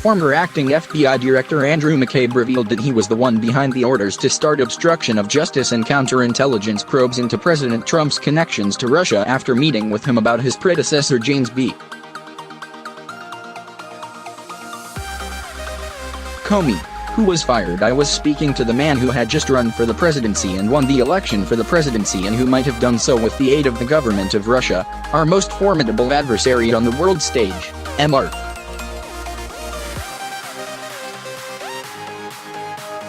Former acting FBI Director Andrew McCabe revealed that he was the one behind the orders to start obstruction of justice and counterintelligence probes into President Trump's connections to Russia after meeting with him about his predecessor James B. Comey, who was fired. "I was speaking to the man who had just run for the presidency and won the election for the presidency and who might have done so with the aid of the government of Russia, our most formidable adversary on the world stage, Mr.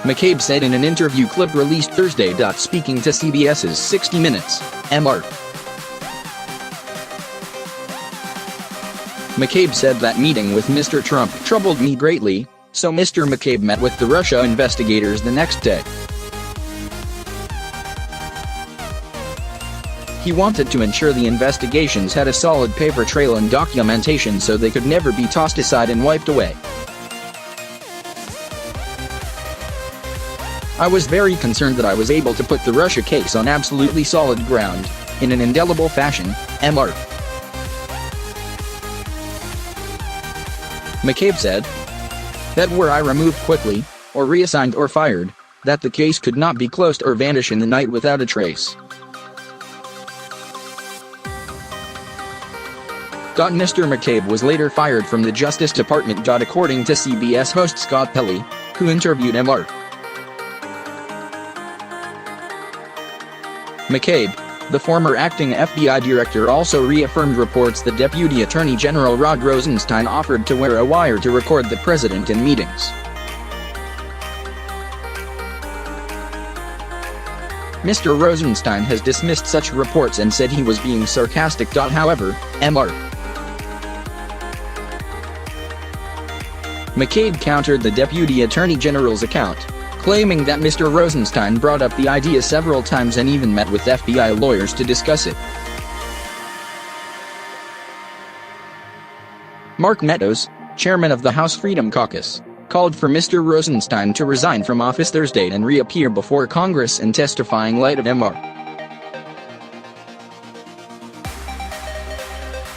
McCabe said in an interview clip released Thursday. Speaking to CBS's 60 Minutes, Mr. McCabe said that meeting with Mr. Trump troubled me greatly, so Mr. McCabe met with the Russia investigators the next day. He wanted to ensure the investigations had a solid paper trail and documentation so they could never be tossed aside and wiped away. I was very concerned that I was able to put the Russia case on absolutely solid ground, in an indelible fashion, Mr. McCabe said. That were I removed quickly, or reassigned or fired, that the case could not be closed or vanish in the night without a trace. Mr. McCabe was later fired from the Justice Department. According to CBS host Scott Pelley, who interviewed Mr. McCabe, the former acting FBI director, also reaffirmed reports that Deputy Attorney General Rod Rosenstein offered to wear a wire to record the president in meetings. Mr. Rosenstein has dismissed such reports and said he was being sarcastic. However, Mr. McCabe countered the Deputy Attorney General's account, claiming that Mr. Rosenstein brought up the idea several times and even met with FBI lawyers to discuss it. Mark Meadows, chairman of the House Freedom Caucus, called for Mr. Rosenstein to resign from office Thursday and reappear before Congress and testify in light of Mr.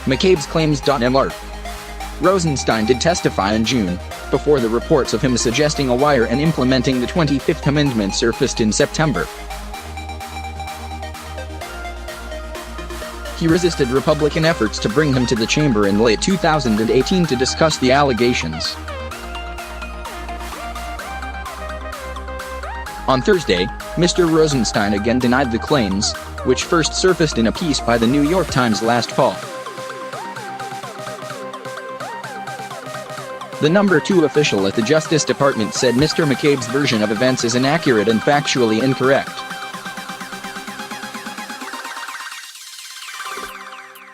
McCabe's claims. Mr. Rosenstein did testify in June, before the reports of him suggesting a wire and implementing the 25th Amendment surfaced in September. He resisted Republican efforts to bring him to the chamber in late 2018 to discuss the allegations. On Thursday, Mr. Rosenstein again denied the claims, which first surfaced in a piece by the New York Times last fall. The number 2 official at the Justice Department said Mr. McCabe's version of events is inaccurate and factually incorrect.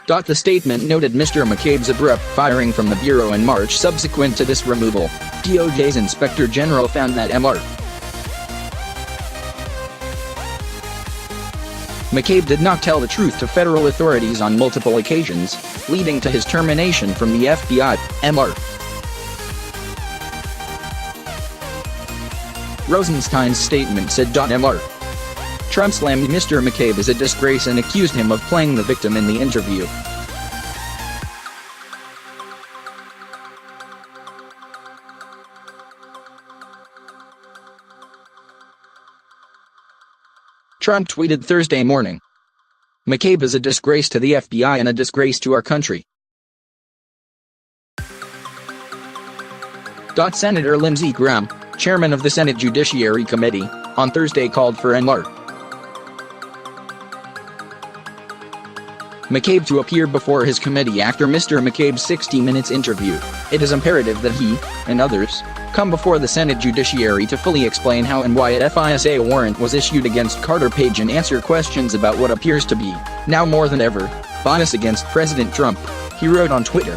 The statement noted Mr. McCabe's abrupt firing from the Bureau in March. Subsequent to this removal, DOJ's Inspector General found that Mr. McCabe did not tell the truth to federal authorities on multiple occasions, leading to his termination from the FBI. Mr. Rosenstein's statement said. Mr. Trump slammed Mr. McCabe as a disgrace and accused him of playing the victim in the interview. Trump tweeted Thursday morning, "McCabe is a disgrace to the FBI and a disgrace to our country." Senator Lindsey Graham, chairman of the Senate Judiciary Committee, on Thursday called for Mr. McCabe to appear before his committee after Mr. McCabe's 60 Minutes interview. "It is imperative that he, and others, come before the Senate Judiciary to fully explain how and why a FISA warrant was issued against Carter Page and answer questions about what appears to be, now more than ever, bias against President Trump," he wrote on Twitter.